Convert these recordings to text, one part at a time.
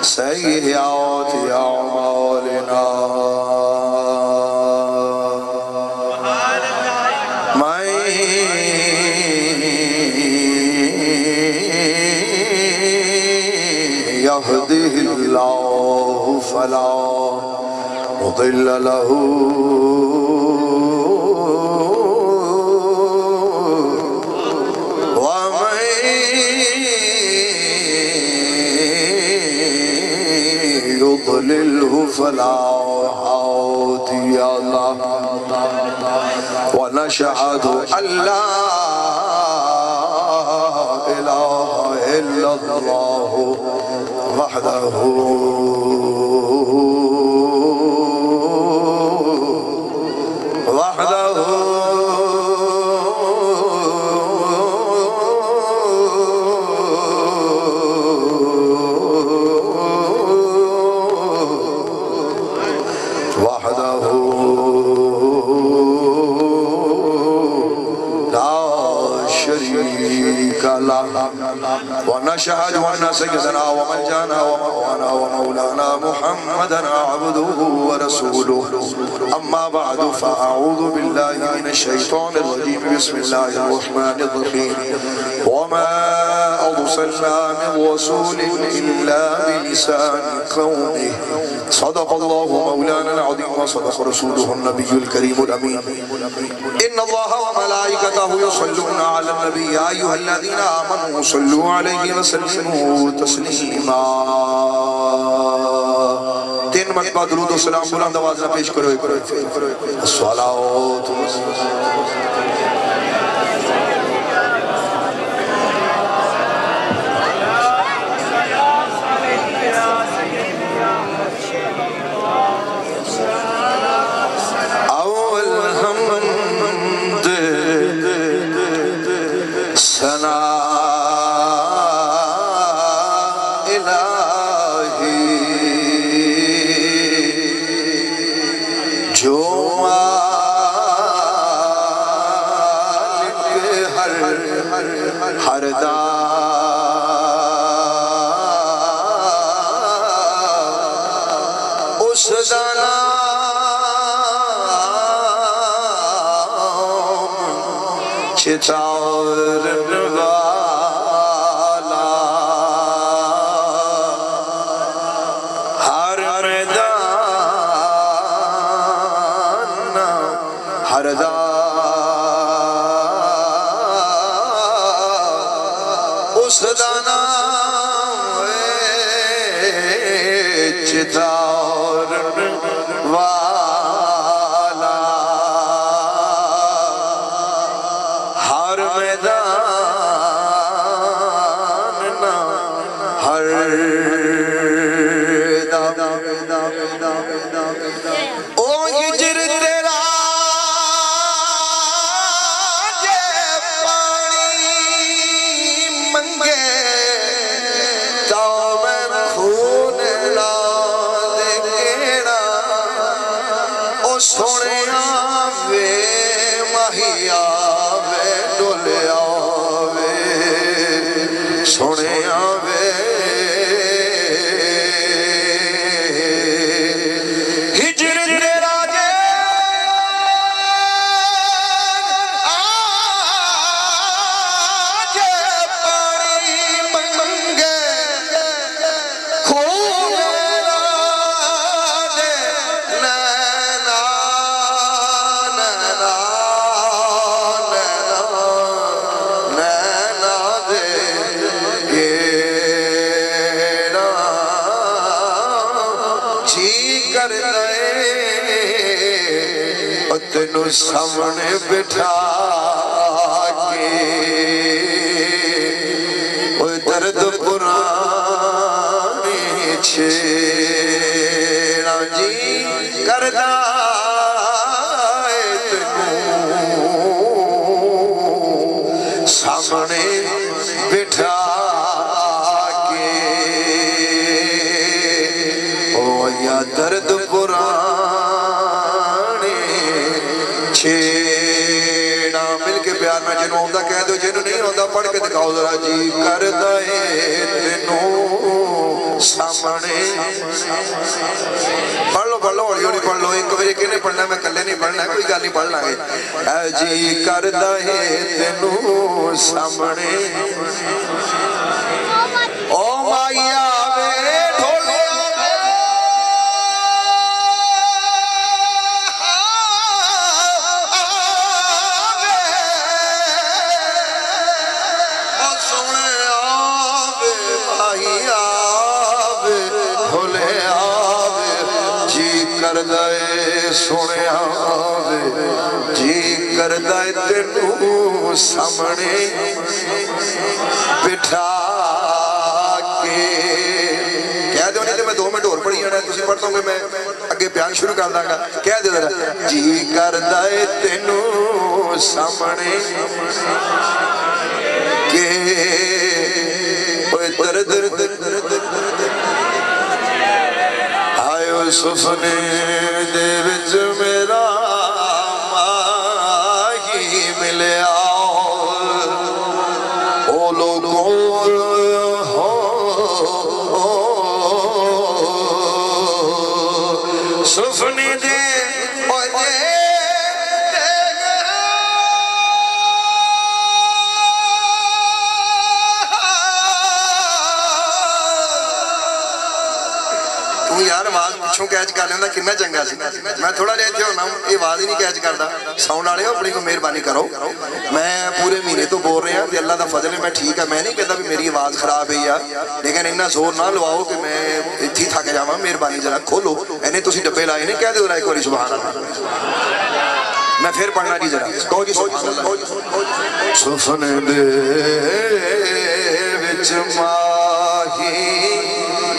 سيئات أعمالنا من يهده الله فلا مضل له يضلله فلا هادي له ونشهد أن لا إله إلا الله وحده ونشهد أن سيدنا وملجانا ومولانا ومولانا محمدًا عبده ورسوله أما بعد فأعوذ بالله من الشيطان الرجيم بسم الله الرحمن الرحيم وما أرسلنا من رسول إلا بلسان قومه صدق الله مولانا العظيم وصدق رسوله النبي الكريم الأمين إن الله وملائكته يصلون على النبي يا أيها الذين آمنوا صلوا عليه وسلموا تسليما تین مرتبہ درود و سلام بلند آواز نہ پیش کرو الصلاۃ چتارن والا ہر میدان ہر اس دانا چتارن والا سامنے بٹھا کے وہ درد پرانے چھیڑا جی کردہ سامنے بٹھا کے وہ یا درد پرانے چھیڑا مل کے پیار میں جنہوں دا کہہ دو جنہوں نے کے دکھاؤ ذرا جی کردا اے تینوں سامنے پڑھ لو ہولی ہولی پڑھ لو ایک بجے کنے پڑھنا میں کلے نہیں پڑھنا کوئی گل نہیں پڑھ لیں گے اے جی کردا اے تینوں سامنے او مائی آوے سونے آوے جی کردہ تینوں سامنے بٹھا کے کہہ دو نہیں تو میں 2 منٹ اور پڑھی جانا ہے تسی پڑھ دوں گے میں اگے بیان شروع کر داں گا کہہ دے ذرا جی کردہ تینوں سامنے کے سفنے دے وچ میرا ماہی ملیا او لوگوں سفنے دے یار آواز پچھوں کیچ کر لینا کنا چنگا سی میں تھوڑا جہا اتنے ہونا یہ آواز ہی نہیں کیچ کرتا ساؤنڈ والے اپنی کو مہربانی کرو میں پورے مہینے تو بول رہا ہوں اللہ دا فضل ہے میں ٹھیک ہے میں نہیں کہتا بھی میری آواز خراب ہے لیکن اتنا زور نہ لواؤ کہ میں اتھی تھک جاواں مہربانی ذرا کھولو اینے تسی ڈبے لائے نہیں کہہ دو ذرا ایک باری سبحان اللہ میں پھر پڑھنا جی ذرا کہو جی سبحان اللہ سفنے دے وچ ماہی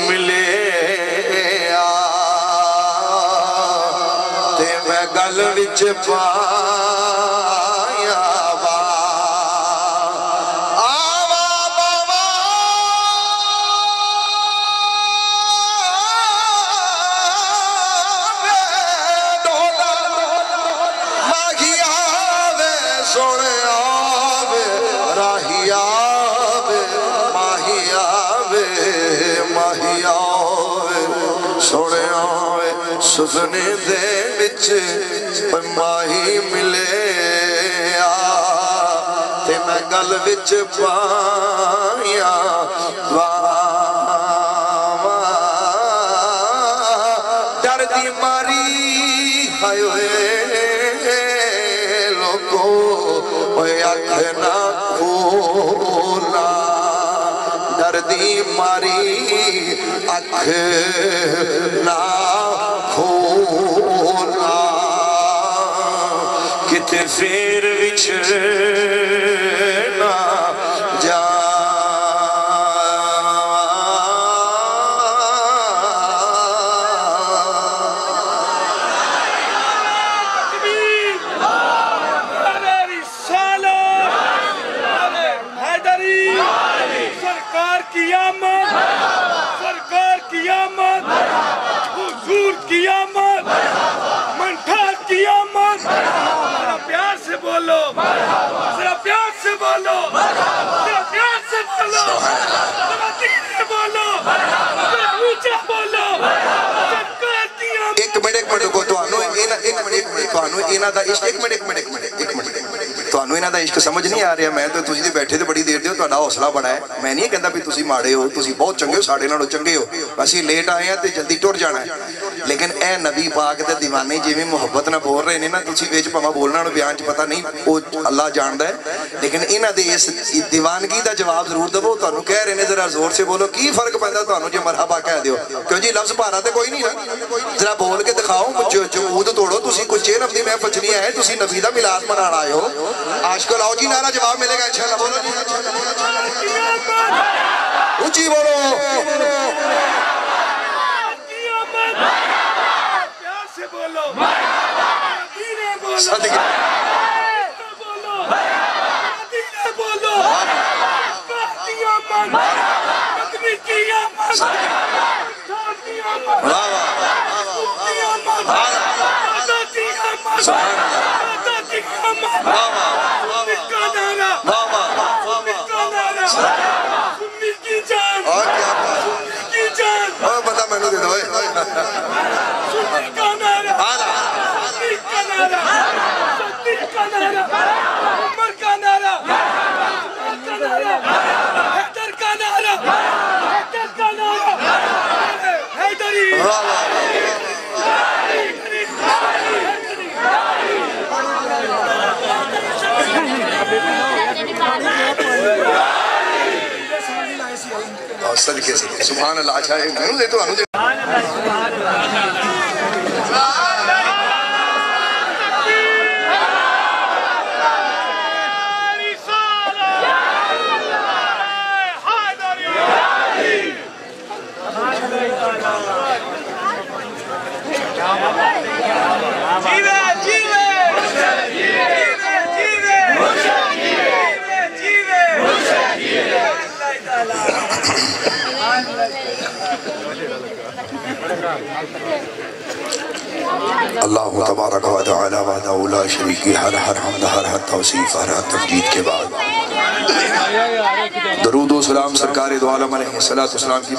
ملے گل وچ پایا با آوا باوا ڈولا ماہی آوے سونے آوے راہی آوے ماہی آوے ماہی آوے سونے آوے سفنے دے ماہی ملے تے میں گل وچ پایا ڈر دی ماری ہائے ہوئے لوگوں اوے اکھ نہ کھولا ڈر دی ماری اکھ نہ کھولا کتے پھر وچھنا جا سرکار کی آمد سرکار کی آمد حضور کی آمد منٹھار کی آمد ذرا پیار سے بولو ذرا پیار سے بولو ذرا پیار سے بولو ذرا دھیرے بولو ذرا اونچا بولو سرکار کی آمد ایک منٹ کو توانو اینا دا عشق ایک منٹ توانو اینا دا عشق سمجھ نہیں آ رہا میں تو تسی دے بیٹھے دے بڑی دیر دیو تو اڈا حوصلہ بڑا ہے میں نہیں کہندا بھی تسی ماڑے ہو تسی بہت چنگے ہو ساڑے نالوں چنگے ہو اسی لیٹ آئے ہیں تے جلدی ٹر جانا ہے لیکن اے نبی پاک دے دیوانے جویں محبت نہ بول رہے نے نا تسی وچ پاواں بولنا نو بیان چ پتہ نہیں او اللہ جاندا ہے لیکن انہاں دے اس دیوانگی دا جواب ضرور دو تانوں کہہ رہے نے ذرا زور سے بولو کی فرق پیندا تانوں جو مرحبا کہہ دیو کیوں جی لفظ بھارا تے کوئی نہیں نا ذرا بول کے دکھاؤ جمود توڑو تسی کچھ چین اپنی میں پچنی ہے تسی نبی دا میلاد منانا آئے ہو عاشق لاؤ جی نعرہ جواب ملے گا انشاءاللہ بولو جی اونچی بولو پیار سے بولو دھیرے بولو صدقہ بولو دھیرے بولو سرکار کی آمد مدنی کی آمد سرکار کی آمد حضور کی آمد دادا کی آمد دادا کی آمد کا نعرہ کا سبحان اللہ اچھا ہے میں دے تو اللہ تبارک و تعالی وحدہ لا شریک ہر حمد ہر توصیف ہر تمجید کے بعد درود و سلام سرکار دو عالم علیہ السلام کی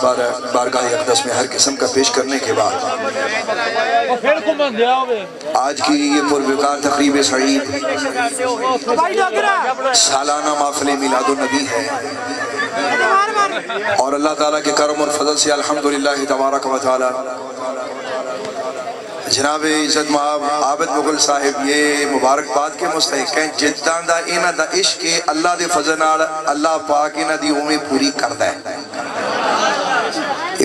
بارگاہ اقدس میں ہر قسم کا پیش کرنے کے بعد آج کی یہ پروقار تقریب سعید سالانہ محفل میلاد النبی ہے اور اللہ تعالیٰ کے کرم اور فضل سے الحمدللہ تبارک و تعالی جناب عزت مآب عابد مغل صاحب یہ مبارکباد کے مستحق ہیں جدان دا انہ دا عشق اللہ دے فضل اللہ پاک انہ دی امید پوری کردہ ہے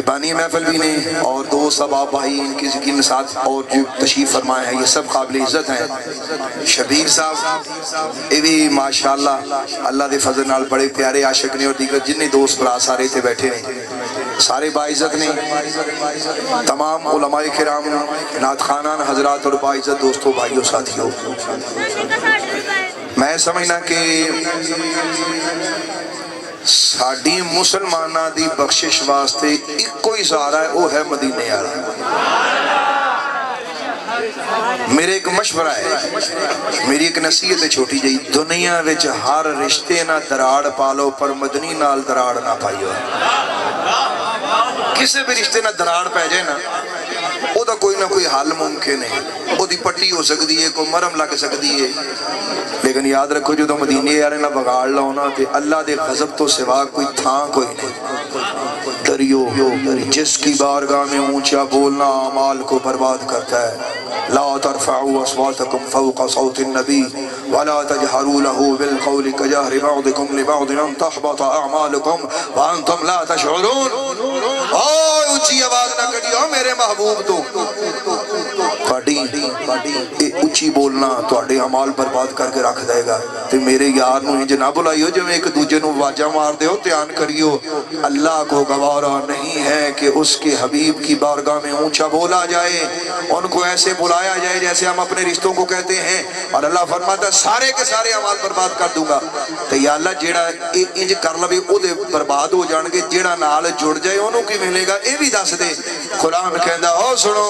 بانی محفل بھی نے اور دوست اب بھائی ان کی ساتھ اور جو تشریف فرمائے ہیں یہ سب قابل عزت ہیں شبیر صاحب یہ بھی ماشاءاللہ اللہ دے فضل نال بڑے پیارے عاشق نے اور دیگر جنہیں دوست برا سارے تھے بیٹھے ہیں سارے باعزت نے تمام علماء کرام نعت خانان حضرات اور باعزت دوستوں بھائیوں ساتھیوں میں سمجھنا کہ ساڑی مسلمانہ دی بخشش واسطے ایک کوئی سارا ہے وہ ہے مدینے آرہ میرے ایک مشورہ ہے میری ایک نصیحت ہے چھوٹی جائی دنیا ویچ ہر رشتے نہ دراڑ پالو پر مدنی نال دراڑ نہ پائیو کسے بھی رشتے نہ دراڑ پہ جائے نا وہ دا کوئی نہ کوئی حال ممکن ہے وہ دی پٹی ہو سکتی ہے کوئی مرم لگ سکتی ہے لیکن یاد رکھو جو تو مدینے یارے نہ بگاڑ لاؤنا کہ اللہ دے غضب تو سوا کوئی تھا کوئی نہیں دریو جس کی بارگاہ میں اونچا بولنا اعمال کو برباد کرتا ہے لا ترفعوا اصواتكم فوق صوت النبي ولا تجهروا له بالقول كجهر بعضكم لبعض ان تحبط اعمالكم وانتم لا تشعرون اونچی آواز نہ کریو میرے محبوب تو پڑی اونچی بولنا تواڈے اعمال برباد کر کے رکھ دے گا تے میرے یار نو انج نہ بلائیو جو ایک دوجے نو واجہ مار دیو دھیان کریو اللہ کو گوارا نہیں ہے کہ اس کے حبیب کی بارگاہ میں اونچا بولا جائے ان کو ایسے بلایا جائے جیسے ہم اپنے رشتوں کو کہتے ہیں اور اللہ فرماتا ہے سارے کے سارے اعمال برباد کر دوں گا تو یا اللہ جیڑا انج کر لوے او دے برباد ہو جان گے جیڑا نال جڑ جائے انہوں کی ملے گا اے بھی دس دے قرآن کہندا او سنو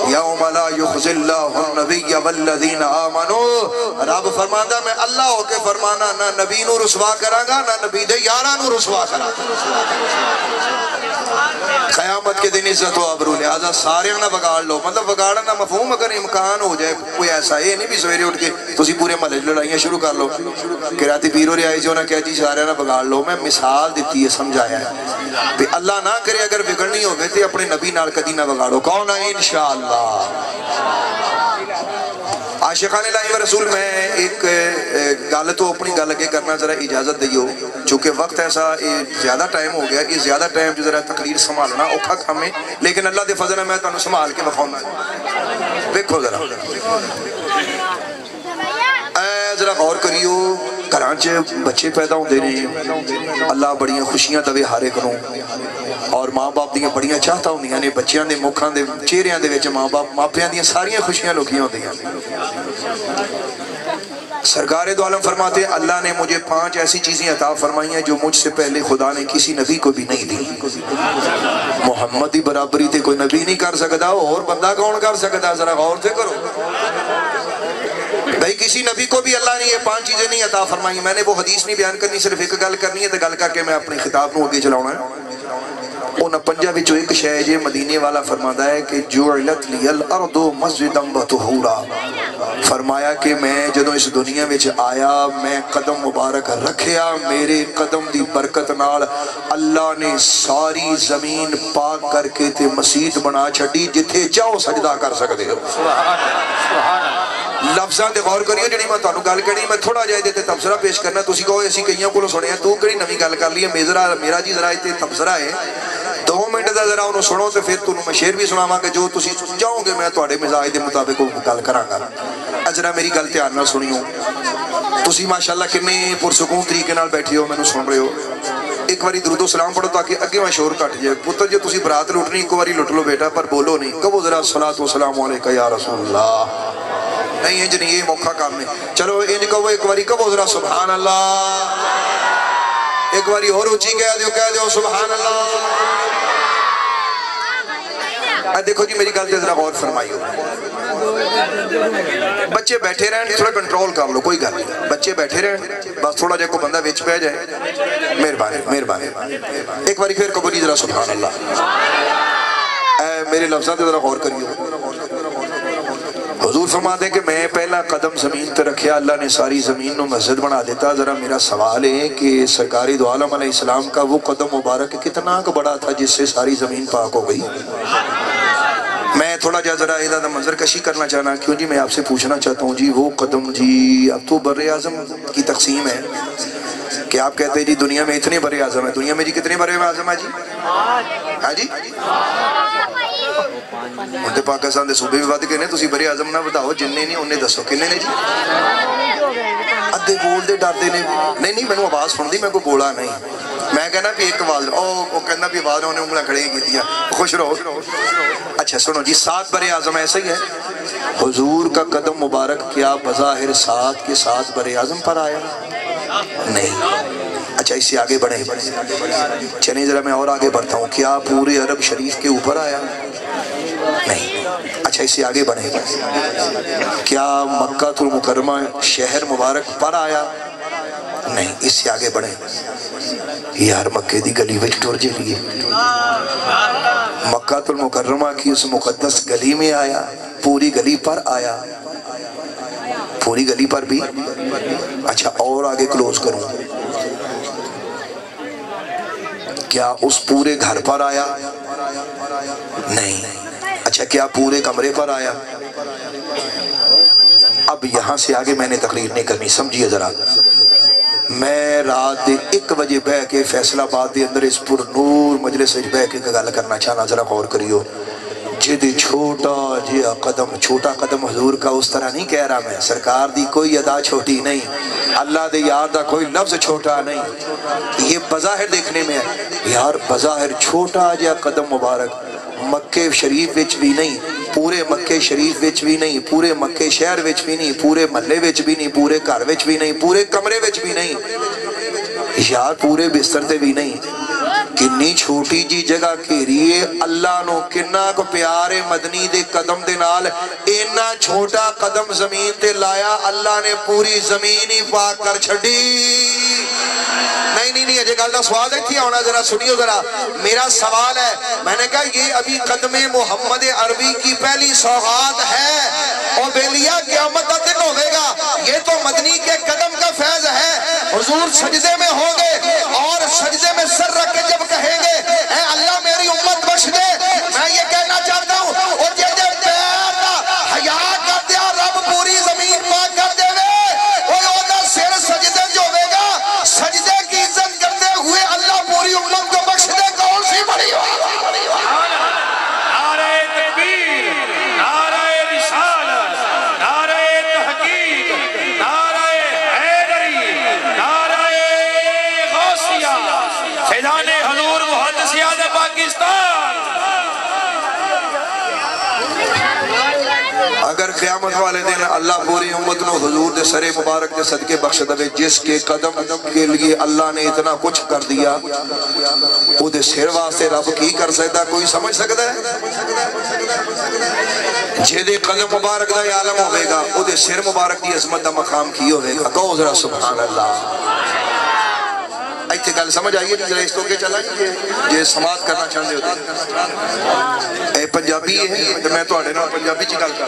یوم لا یخزی اللہ النبی والذین آمنوا رب فرماندا میں اللہ ہو کے فرمانا نہ نبی نو رسوا کراں گا نہ نبی دے یاراں نو رسوا کراں قیامت کے دن عزت و عبرو لہذا سارے نہ بگاڑ لو مطلب بگاڑا نہ مفہوم اگر امکان ہو جائے کوئی ایسا ہے نہیں بھی سویرے اٹھ کے تسی پورے محلے لڑائیاں شروع کر لو کراتی پیرو ریائی جو نہ کہتی سارے نہ بگاڑ لو میں مثال دیتی ہے سمجھایا ہے کہ اللہ نہ کرے اگر بگڑنی ہو گئے تھے اپنے نبی نال کدی نہ بگاڑو کون ہے انشاءاللہ عاشقان اللہ و رسول میں ایک گال تو اپنی گال کے کرنا ذرا اجازت دیو چونکہ وقت ایسا زیادہ ٹائم ہو گیا کہ زیادہ ٹائم جو ذرا تقریر سنبھالنا اوکھا ہمیں لیکن اللہ دے فضل میں تانوں سنبھال کے بخاؤں دیکھو ذرا غور کریو کرانچ بچے پیدا ہوں دے رہے اللہ بڑیاں خوشیاں دوے ہارے کروں اور ماں باپ دیاں بڑیاں چاہتا ہوں دیاں نے بچیاں دے مکھاں دے چہریاں دے ویچے ماں باپ ماپیاں دیاں ساریاں خوشیاں لوکیاں ہوں دیاں سرکار دو عالم فرماتے ہیں اللہ نے مجھے 5 ایسی چیزیں عطا فرمائی ہیں جو مجھ سے پہلے خدا نے کسی نبی کو بھی نہیں دی محمدی برابری تے کوئی نبی نہیں کر سکتا اور بندہ کون کر سکتا ذرا غور سے کرو بھئی کسی نبی کو بھی اللہ نے یہ 5 چیزیں نہیں عطا فرمائی میں نے وہ حدیث نہیں بیان کرنی صرف ایک گل کرنی ہے تو گل کر کے میں اپنی خطاب کو آگے چلاؤنا ہے انہاں پنجہ بھی جو ایک شہج مدینے والا فرماتا ہے کہ جعلت لی الارض مسجدا وطہورا فرمایا کہ میں جدوں اس دنیا میں آیا میں قدم مبارک رکھیا میرے قدم دی برکت نال اللہ نے ساری زمین پاک کر کے تے مسجد بنا چھڑی جتھے چاہو سجدہ کر سکتے ہو لفظاں دے غور کریو جڑی میں تانوں گل کرنی میں تھوڑا جائے دیتے تبصرہ پیش کرنا تسی کہو ایسی کئیوں کو سنے ہیں تو کڑی نمی گل کر لی ہے میرا جی ذرا تے تبصرہ ہے منٹ دا ذرا انہوں سنو تو پھر تنہوں میں شعر بھی سناواں کہ جو تسی چاہو گے میں تواڈے مزاج دے مطابق گل کراں گا. ذرا میری گل دھیان نال سنیو. تسی ماشاءاللہ کنے پرسکون طریقے نال بیٹھے ہو مینوں سن رہے ہو. ایک باری درود و سلام پڑھو تاکہ اگے میں شور کٹ جائے. پتر جو تسی برات لٹنی ایک باری لٹ لو بیٹا پر بولو نہیں. کہو ذرا الصلاۃ والسلام علیکہ یا رسول اللہ. نہیں انج نہیں، یہ موقع کام ہے. چلو انج کہو ایک باری، کہو ذرا سبحان اللہ. ایک باری اور اونچی کہہ دیو سبحان اللہ. دیکھو جی میری گل تے ذرا غور فرمائیو. بچے بیٹھے رہن، تھوڑا کنٹرول کر لو، کوئی گل نہیں. بچے بیٹھے رہن، بس تھوڑا جا کوئی بندہ وچ پہ جائے. مہربانی مہربانی. ایک باری پھر کہو جی ذرا سبحان اللہ. میرے لفظاں تے ذرا غور کریو. حضور فرماتے ہیں کہ میں پہلا قدم زمین تے رکھیا، اللہ نے ساری زمین نو مسجد بنا دیتا. ذرا میرا سوال ہے کہ سرکار دو عالم علیہ السلام کا وہ قدم مبارک کتنا بڑا تھا جس سے ساری زمین پاک ہو گئی. میں تھوڑا جا ذرا ادھر منظر کشی کرنا چاہنا. کیوں جی میں آپ سے پوچھنا چاہتا ہوں جی وہ قدم جی اب تو بر اعظم کی تقسیم ہے کہ آپ کہتے ہیں جی دنیا میں اتنے بر اعظم ہیں. دنیا میں جی کتنے بر اعظم ہیں جی؟ ہاں جی انتے پاکستان دے صوبے بھی ود گئے نے. تسی بر اعظم نہ بتاؤ جننے نہیں انہیں دسو کنے نے جی؟ ادھے بول دے ڈردے نے. نہیں میں نے آواز سن دی، میں کو بولا نہیں. میں کہنا بھی ایک آواز وہ کہنا بھی آواز انہیں انگلیاں کھڑے کی دیا. خوش رہو. اچھا سنو جی 7 بر اعظم ایسا ہی ہے. حضور کا قدم مبارک کیا بظاہر 7 کے 7 بر اعظم پر آیا؟ نہیں. اچھا اس سے آگے بڑھیں. چلیں ذرا میں اور آگے بڑھتا ہوں. کیا پورے عرب شریف کے اوپر آیا؟ نہیں. اچھا اس سے آگے بڑھیں. کیا مکہ المکرمہ شہر مبارک پر آیا؟ نہیں. اس سے آگے بڑھیں. یار مکہ دی گلی وچ ٹر جلیے. مکہ المکرمہ کی اس مقدس گلی میں آیا؟ پوری گلی پر آیا؟ پوری گلی پر بھی. اچھا اور آگے کلوز کروں. کیا اس پورے گھر پر آیا؟ نہیں. اچھا کیا پورے کمرے پر آیا؟ اب یہاں سے آگے میں نے تقریر نہیں کرنی، سمجھیے ذرا. میں رات 1 بجے بہ کے فیصل آباد دے اندر اس پر نور مجلس وچ بہ کے گل کرنا چاہنا. ذرا غور کریو. جدی چھوٹا قدم حضور کا اس طرح نہیں کہہ رہا میں. سرکار دی کوئی ادا چھوٹی نہیں، اللہ دے یار دا کوئی لفظ چھوٹا نہیں. یہ بظاہر دیکھنے میں ہے یار بظاہر چھوٹا جا قدم مبارک مکہ شریف وچ بھی نہیں، پورے مکہ شریف وچ بھی نہیں، پورے مکہ شہر وچ بھی نہیں، پورے محلے وچ بھی نہیں، پورے گھر وچ بھی نہیں، پورے کمرے وچ بھی نہیں یار، پورے بستر تے بھی نہیں. کنی چھوٹی جی جگہ گھیریے اللہ نو کنا کو پیارے مدنی دے قدم دے نال اینا چھوٹا قدم زمین تے لایا. اللہ نے پوری زمین ہی پاک کر چھڑی. نہیں اجے گل دا سوال ہے تھی ہونا. ذرا سنیو ذرا میرا سوال ہے. میں نے کہا یہ ابھی قدم محمد عربی کی پہلی سوغات ہے اور بیلیا قیامت کا دن ہوئے گا. یہ تو مدنی کے قدم کا فیض ہے. حضور سجدے میں ہوں گے اور سجدے میں سر رکھ کے جب کہیں گے اے اللہ میری امت بخش دے، میں یہ کہنا چاہتا ہوں اور جیدے پیر دا حیا کر دیا رب پوری زمین پاک کر دے گے. اور اوہ سر سجدے جو ہوئے گا سجدے کی عزت کرتے ہوئے اللہ پوری امت کو بخش دے. کون سی بڑی ہو؟ نعرہ تکبیر، نعرہ رسالت، نعرہ تحقیق، نعرہ حیدری، نعرہ غوثیہ، فیضان حضور محدثیان پاکستان. اگر قیامت والے دن اللہ پوری امت نو حضور دے سرے مبارک دے صدقے بخش دے جس کے قدم کے لیے اللہ نے اتنا کچھ کر دیا وہ دے سر واسطے رب کی کر سکتا کوئی سمجھ سکتا ہے؟ جے دے قدم مبارک دا عالم ہوئے گا وہ دے سر مبارک دی عظمت دا مقام کی ہوئے گا. کہو ذرا سبحان اللہ. ایتھے گل سمجھ آئیے جی اس تو کے چلا جی سماعت کرنا چاہتے ہوتے اے پنجابی ہے تو میں تو آڑے نا پنجابی چی گل کر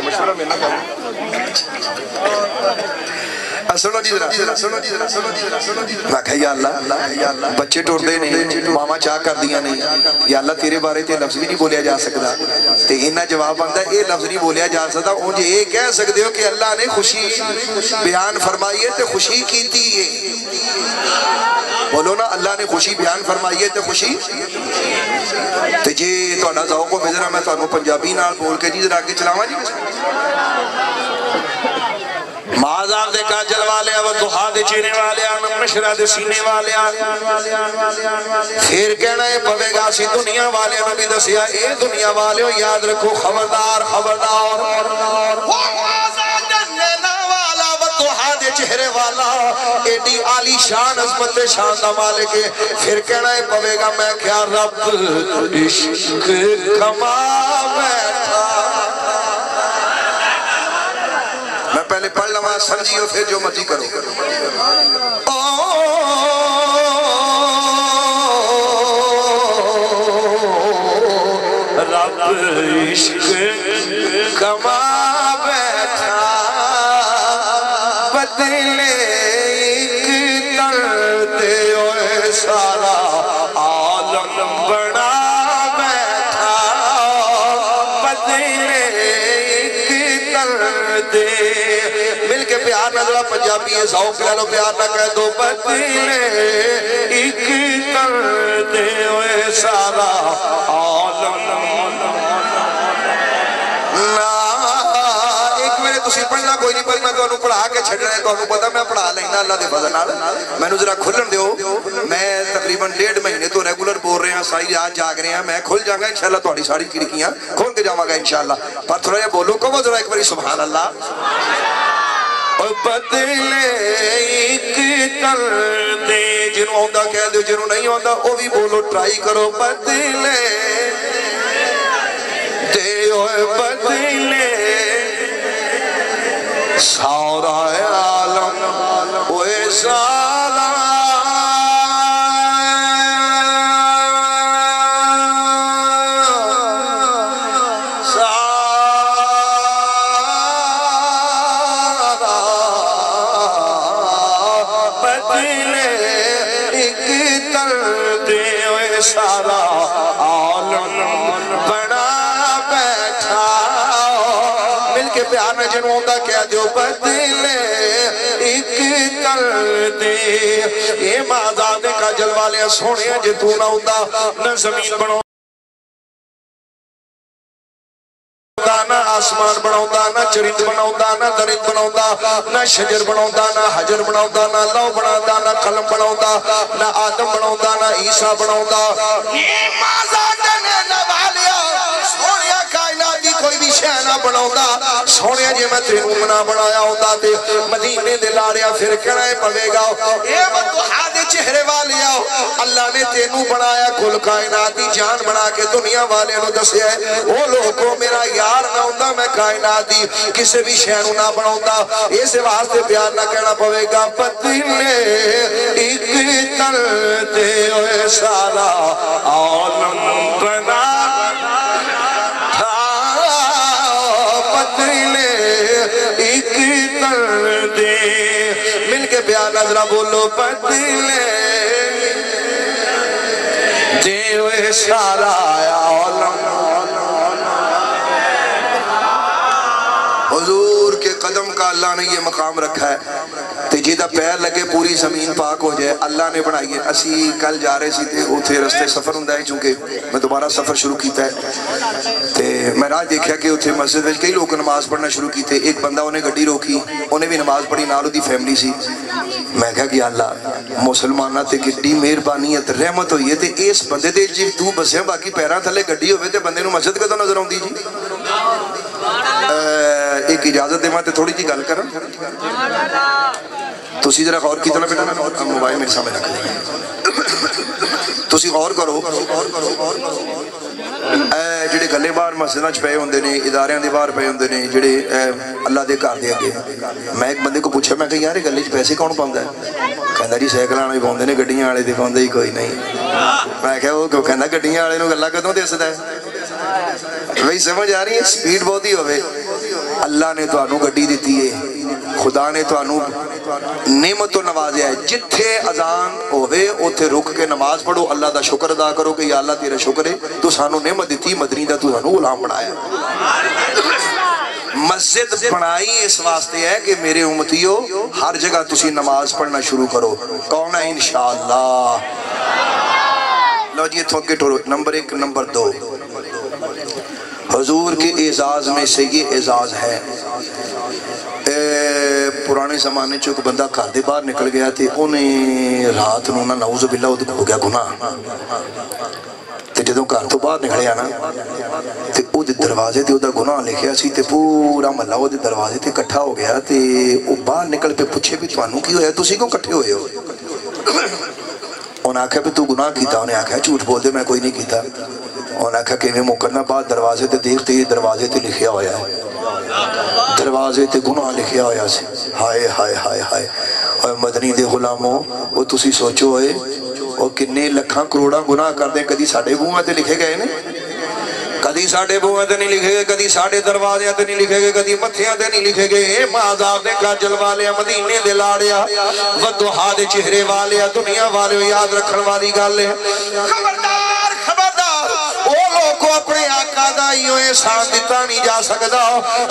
مشورہ میں نہ کریں. سنو جی میں کہا یا اللہ بچے ٹوڑ دے نہیں ماما چاہ کر دیا نہیں یا اللہ تیرے بارے تے لفظ بھی نہیں بولیا جا سکتا تے انہا جواب آندہ اے لفظ نہیں بولیا جا سکتا. مجھے یہ کہہ سکتے ہو کہ اللہ نے خوشی بیان فرمائی ہے تے خوشی کیتی ہے. بولو نا اللہ نے خوشی بیان فرمائی ہے تو خوشی تے جی تہاڈا ذوق و فضر میں تانوں پنجابی نال بول کے جی ذرا اگے چلاواں جی معاذ دے کاجل والے و دہا دے چینے والے مشرہ دے سینے والے پھر کہنا ہے پوے گا سی دنیا والے نبی دسیا اے دنیا والے یاد رکھو خبردار خبردار وہ معاذ دے والا و دہا دے چہرے والا ایڈی عالی شان عظمت شان دا مالک ہے پھر کہنا ہے پوے گا میں کیا رب عشق کما بیٹھا میں پہلے پڑھ لما سمجھیو پھر جو مرضی کرو رب عشق کما بیٹھا بدلے ایک درد اور سارا عالم بنا بیٹھا بدلے ایک درد مل کے پیار نہ ذرا پنجابی ہے ذوق لے لو پیار نہ کہہ دو بدلے ایک درد اور سارا عالم تسی پڑھنا کوئی نہیں پر میں تو پڑھا کے چھڑنا ہے تو پتہ میں پڑھا لینا اللہ دے فضل نال میں نو ذرا کھلن دیو میں تقریباً 1.5 مہینے تو ریگولر بول رہے ہیں سائی آج جاگ رہے ہیں میں کھل جاؤں گا انشاءاللہ تہاڈی ساری کھڑکیاں کھول کے جاواں گا انشاءاللہ پر تھوڑا جہا بولو کہو ذرا ایک باری سبحان اللہ بدلے ایک درد جنوں آندا کہہ دو جنوں نہیں آندا وہ بھی بولو ٹرائی کرو بدلے تے ہوئے بدلے سارا عالم اوے سارا بدلے ایک درد اوے سارا عالم بنا بیٹھا مل کے پیار میں جنوں دا کہہ دیو بدلے ایک درد اے مازادے کا جلوالے سونے جے تو نہ ہوندا نہ زمین بنو نہ آسمان بناؤندا نہ چرند بناؤندا نہ درند بناؤندا نہ شجر بناؤندا نہ حجر بناؤندا نہ لو بناؤندا نہ قلم بناؤندا نہ آدم بناؤندا نہ عیسیٰ بناؤندا یہ مازادے نے نوالیا سونیا کائنات دی کوئی بھی شے نہ بناؤندا سونیا جے میں تینوں منا بنایا ہوندا تے مدینے دے لاڑیا پھر کہنا ہے پوے گا اے وضحا دے چہرے والیا اللہ نے تینوں بنایا کل کائنات دی جان بنا کے دنیا والے نو دسیا ہے او لوگوں میرا یار نہ ہوندا میں کائنات دی کسے بھی شے نو نہ بناوندا اس واسطے پیار نہ کہنا پوے گا بدلے ایک درد اوے سارا عالم بنا بدلے ایک درد مل کے پیار نظرہ بولو بدلے دے اوے سارا عالم حضور کے قدم کا اللہ نے یہ مقام رکھا ہے تے جیدہ پیر لگے پوری زمین پاک ہو جائے اللہ نے بنائی ہے اسی کل جا رہے سی تے اتھے رستے سفر ہوں دائیں چونکہ میں دوبارہ سفر شروع کیتا ہے تے میں راہ دیکھا کہ اتھے مسجد ویل کئی لوگ نماز پڑھنا شروع کیتے ایک بندہ انہیں گھڑی روکی انہیں بھی نماز پڑھی نالو دی فیملی سی میں کہا کہ اللہ مسلمانہ تے گھڑی مہربانیت رحمت ہوئی ہے تے اس بندے دے جی تو بسیں باقی پیران تھلے گھڑی ہوئے تے بندے نو مسجد کا تو نظر ہوں دی جی ایک اجازت دے ماتے تھوڑی جی گل کریں تسی ذرا غور کی طرح بیٹا نا موبائل میرے سامنے رکھ لیں تسی غور کرو جڑے گلے بار مسجداں چ پے ہوندے نے اداریاں دے باہر پے ہوندے نے جڑے اللہ دے گھر دے اگے میں ایک بندے کو پوچھا میں کہ یار گلے چ پیسے کون پاوندا ہے کہندا جی سائیکلاں والے پاوندے نے گڈیاں والے تے پاوندے ہی کوئی نہیں میں کہا وہ کہندا گڈیاں والے نو گلاں کدوں دسدا ہے بھئی سمجھ آ رہی ہے سپیڈ بہت ہی ہوئے اللہ نے تو آنو گھڑی دیتی ہے خدا نے تو آنو نعمت و نوازیا ہے جتھے اذان ہوئے اتھے رک کے نماز پڑھو اللہ دا شکر ادا کرو کہ یا اللہ تیرا شکر ہے تو سانو نعمت دیتی مدنی دا تو سانو غلام بنایا ضد بنائی اس واسطے ہے کہ میرے امتیو ہر جگہ تسی نماز پڑھنا شروع کرو. کون ہے انشاءاللہ؟ لو جی اتھوں کے ٹھوڑو. نمبر 1. نمبر 2، حضور کے اعزاز میں سے یہ اعزاز ہے. پرانے زمانے چوک بندہ گھر دے باہر نکل گیا تھے، انہیں رات نو نا نعوذ باللہ ہو گیا گناہ. تے جدوں گھر تو باہر نکلیا نا تے او دے دروازے تے او دا گناہ لکھیا سی تے پورا محلہ او دے دروازے تے اکٹھا ہو گیا تے او باہر نکل پہ پوچھے بھی تانوں کی ہویا، تسی کیوں اکٹھے ہوئے ہو؟ انہیں آکھا بھی تو گناہ کیتا، انہیں آکھا جھوٹ بول دے میں کوئی نہیں کیتا. انہیں آکھا کہ میں مکرنا بعد دروازے تے دیکھتے ہی دروازے تے لکھیا ہویا ہے، دروازے تے گناہ لکھیا ہویا سے. ہائے ہائے ہائے ہائے. اور مدنی دے غلاموں وہ تسی سوچو ہوئے اور کنے لکھاں کروڑاں گناہ کر دیں، کدی ساڑھے بوہاں تے لکھے گئے نے؟ کدی ساڑھے بوہاں تے نہیں لکھے گئے، کدی ساڑھے دروازے تے نہیں لکھے گئے، کدی متھیاں تے نہیں لکھے گئے. معذاب دے کاجل والے، مدینے دے لاڑیا، ودوہا دے چہرے والے، دنیا والے یاد رکھن والی گل ہے. خبردار خبردار، وہ لوگ کو اپنے آقا دا ایو احسان دیتا نہیں جا سکتا.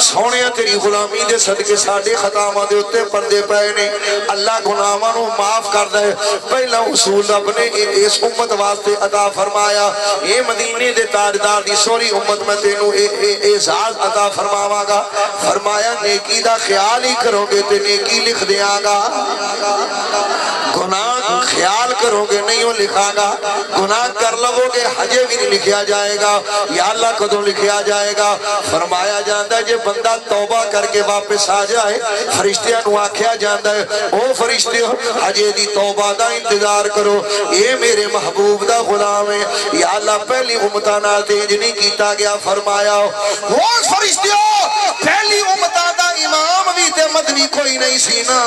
سونے تیری غلامی دے صدقے ساڑھے خطامہ دے اتے پردے پائے نے. اللہ گناہاں نو معاف کر دے. پہلا اصول رب نے اس امت واسطے عطا فرمایا. یہ مدینے دے تاجدار دی سوری امت میں تینوں اعزاز عطا فرماواں گا. فرمایا نیکی دا خیال ہی کرو گے تے نیکی لکھ دیاں گا، گناہ خیال کرو گے نہیں وہ لکھا گا. گناہ کر لو گے حجے بھی نہیں لکھیا جائے گا. یا اللہ کدوں لکھیا جائے گا؟ فرمایا جاندہ ہے جے بندہ توبہ کر کے واپس آ جائے فرشتیاں نو آکھیا جاندہ ہے او فرشتیوں حجے دی توبہ دا انتظار کرو، اے میرے محبوب دا غلام ہے. یا اللہ پہلی امتانا تیج نہیں کیتا گیا. فرمایا وہ فرشتیوں پہلی امتانا دا امام بھی تے مدنی کوئی نہیں سینا،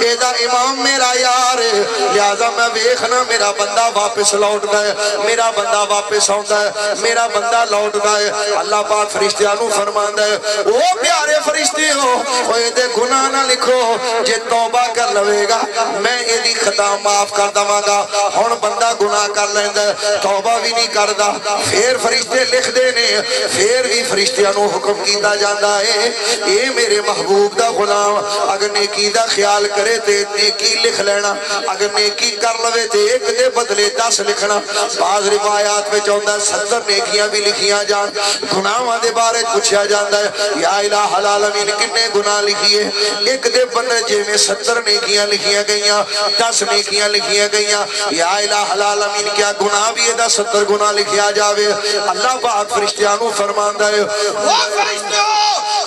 اے دا امام میرا یار ہے. لہذا میں ویکھنا میرا بندہ واپس لوٹ گئے، میرا بندہ واپس آندا ہے، میرا بندہ لوٹ گئے. اللہ پاک فرشتیاں نو فرماندا ہے او پیارے فرشتیوں اوے دے گناہ نہ لکھو، جے توبہ کر لوے گا میں ایدی خطا معاف کر دواں گا. ہن بندہ گناہ کر لیندا ہے توبہ بھی نہیں کردا، پھر فرشتے لکھ دے نے، پھر بھی فرشتیاں نو حکم کیتا جاندا ہے اے میرے محبوب دا غلام اگر نیکی دا خیال کرے تے نیکی لکھ لینا، اگر نیکی کر لوے تے ایک دے بدلے 10 لکھنا. بعض روایات میں چاہتا ہے 70 نیکیاں بھی لکھیاں جان. گناہاں دے بارے پوچھا جاندہ ہے یا الہ العالمین کنے گناہ لکھیے؟ ایک دے بندے جے میں 70 نیکیاں لکھیاں گئیاں، 10 نیکیاں لکھیاں گئیاں. یا الہ العالمین کیا گناہ بھی ہے 70 گناہ لکھیا جاوے؟ اللہ پاک فرشتیاں نو فرماندا ہے وہ فرشتیوں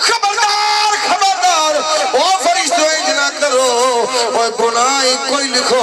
خبردار خبردار، وہ فرشتیوں اجنا کرو اور گناہ کوئی لکھو.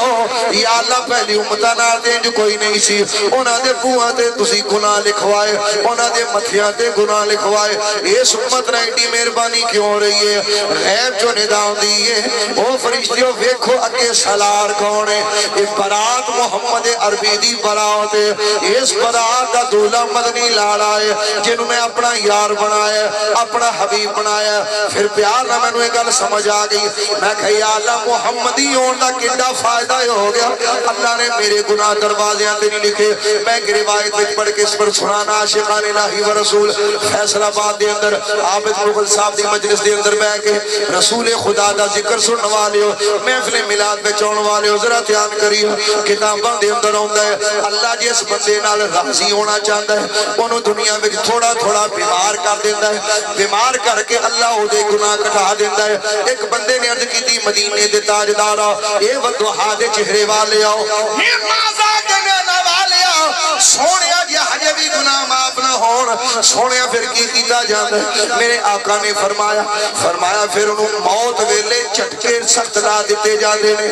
یا اللہ پہلی امتہ نال دیں جو کوئی نہیں سی، انہاں دے بوہاں تے تسی گناہ لکھوائے، انہاں دے متھیاں تے گناہ لکھوائے. اس امت نے ایڈی مہربانی کیوں ہو رہی ہے؟ غیب جو نداؤں دیئے او فرشتیوں ویکھو اگے سالار کون ہے؟ یہ برات محمد عربی دی برات ہے. اس برات دا دولہ مدنی لاڑا ہے جنہوں میں اپنا یار بنایا، اپنا حبیب بنایا. پھر پیار نہ میں نے گل سمجھ آ گئی. میں کہا یا اللہ محمدی ہون دا کنڈا فائدہ ہو گیا. اللہ نے میرے گناہ دروازے آتے نہیں لکھے. میں ایک روایت میں پڑھ کے اس پر سنانا عاشقان الہی و رسول فیصل آباد دے اندر عابد مغل صاحب دی مجلس دے اندر بیٹھ کے رسول خدا دا ذکر سننے والے ہو، محفل میلاد میں چون والے ہو، ذرا دھیان کریو. کتاباں دے اندر ہوندا ہے اللہ جس بندے نال راضی ہونا چاہتا ہے انہوں دنیا میں تھوڑا تھوڑا بیمار کر دیتا ہے، بیمار کر کے اللہ او دے گناہ کٹا دیتا ہے. ایک بندے نے عرض کی تھی مدینے دے تاجدارا اے ودوہا دے چہرے والے آؤ، یہ مازا کے نینا والے آؤ، سونیا جی حجے بھی گناہ معاف نہ ہون. سونیا پھر کی کیتا جاندہ ہے؟ میرے آقا نے فرمایا پھر انہوں موت ویلے چٹکے سخت لا دیتے جاندے نے،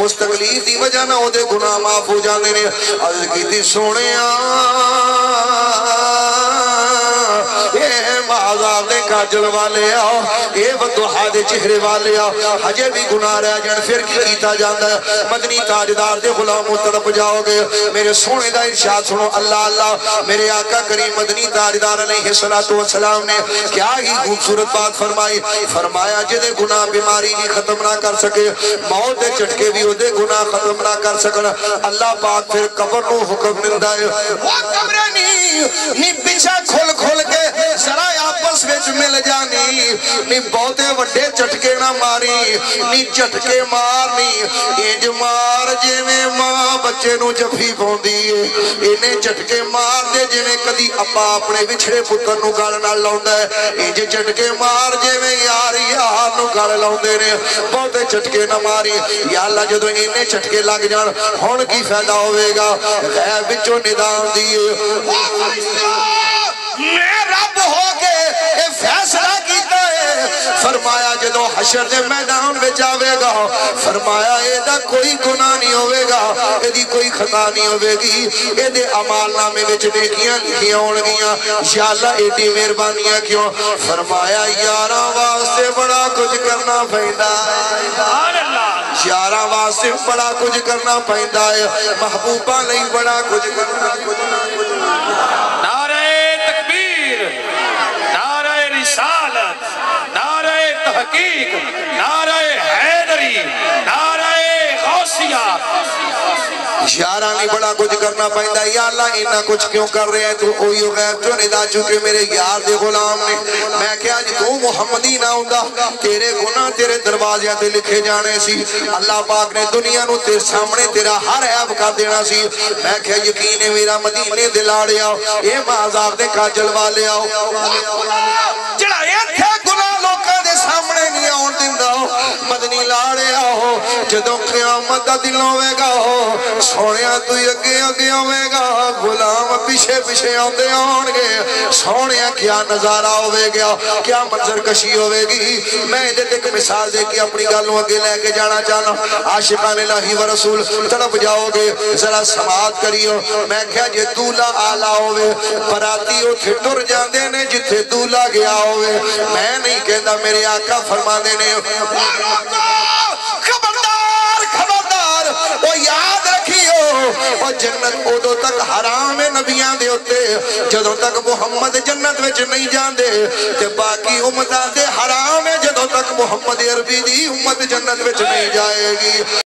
اس تکلیف دی وجہ نہ ہو دے گناہ معاف ہو جاندے نے. عرض کی تھی سونیا اے معذاب دے کاجل والے آؤ، اے ودوہا دے چہرے والے آؤ، حجے بھی گناہ رہ جان. پھر کی کیتا جاندہ ہے؟ مدنی تاجدار دے غلاموں طرف جاؤ گے. میرے سونے دا ارشاد سنو اللہ اللہ. میرے آقا کریم مدنی تاجدار علیہ السلام نے کیا ہی خوبصورت بات فرمائی. فرمایا جدے گناہ بیماری بھی ختم نہ کر سکے، موت دے چٹکے بھی دے گناہ ختم نہ کر سکنا، اللہ پاک پھر قبر نو حکم ملتا ہے وہ قبریں نہیں پیچھا کھول کھول کے ذرا آپس وچ مل جانی نی بہتے وڈے چٹکے نہ ماری نی چٹکے مارنی انج مار جویں ماں بچے نو جفی پوندی ہے انہیں چٹکے مار دے جویں کدی ابا اپنے وچھڑے پتر نو گل نال لاوندا ہے انج چٹکے مار جویں یار یار نو گل لاوندے نے بہتے چٹکے نہ ماری یا اللہ جدوں انہیں چٹکے لگ جان ہن کی فائدہ ہوئے گا غیب وچوں ندام دیے میں رب ہو کے اے فیصلہ کیتا ہے فرمایا جدو حشر دے میدان میں جاوے گا فرمایا اے دا کوئی گناہ نہیں ہوئے گا اے دی کوئی خطا نہیں ہوئے گی اے دے عمال نامے میں نیکیاں لکھیاں ہون گیاں یا اللہ اے دی مہربانیاں کیوں فرمایا یاراں واسطے بڑا کچھ کرنا پیندا ہے یاراں واسطے بڑا کچھ کرنا پیندا ہے محبوبہ لئی بڑا کچھ کرنا نعرہ تکبیر نعرہ رسالت نعرہ تحقیق نعرہ حیدری نعرہ غوثیہ یاراں نہیں بڑا کچھ کرنا پہندا یا اللہ انہا کچھ کیوں کر رہے ہیں تو اوہی غیب جو ندا چکے میرے یار دے غلام نے میں کہا جی تو محمدی نہ ہوں گا تیرے گناہ تیرے دروازیاں تے لکھے جانے سی اللہ پاک نے دنیا نو تیرے سامنے تیرا ہر عیب کر دینا سی میں کہا یقین ہے میرا مدینے دلاڑے آؤ اے مازار دے کاجل والے آؤ جڑا یہ تھے گناہ لوکاں دے سامنے نہیں آن دیندہ مدنی لاڑے آؤ جدوں قیامت دا دل ہوئے گا سونیا تو یگے اگے ہوئے گا غلام پیچھے پیچھے آندے آنگے سونیا کیا نظارہ ہوئے گا کیا منظر کشی ہوئے گی میں ادھے ایک مثال دے کے اپنی گالوں اگے لے کے جانا چاہنا عاشقان الہی و رسول طرف جاؤ گے ذرا سماعت کریو میں کہا جے دولا آلہ ہوئے براتی ہو تھے ٹر جاندے نے جتھے دولا گیا ہوئے میں نہیں کہندہ میرے آقا فرما دینے خبردار خبردار وہ یاد رکھیو وہ جنت ادو تک حرام نبیان دے ہوتے جدو تک محمد جنت وچ نہیں جان دے تے باقی امتان دے حرام ہے جدو تک محمد عربی دی امت جنت وچ نہیں جائے گی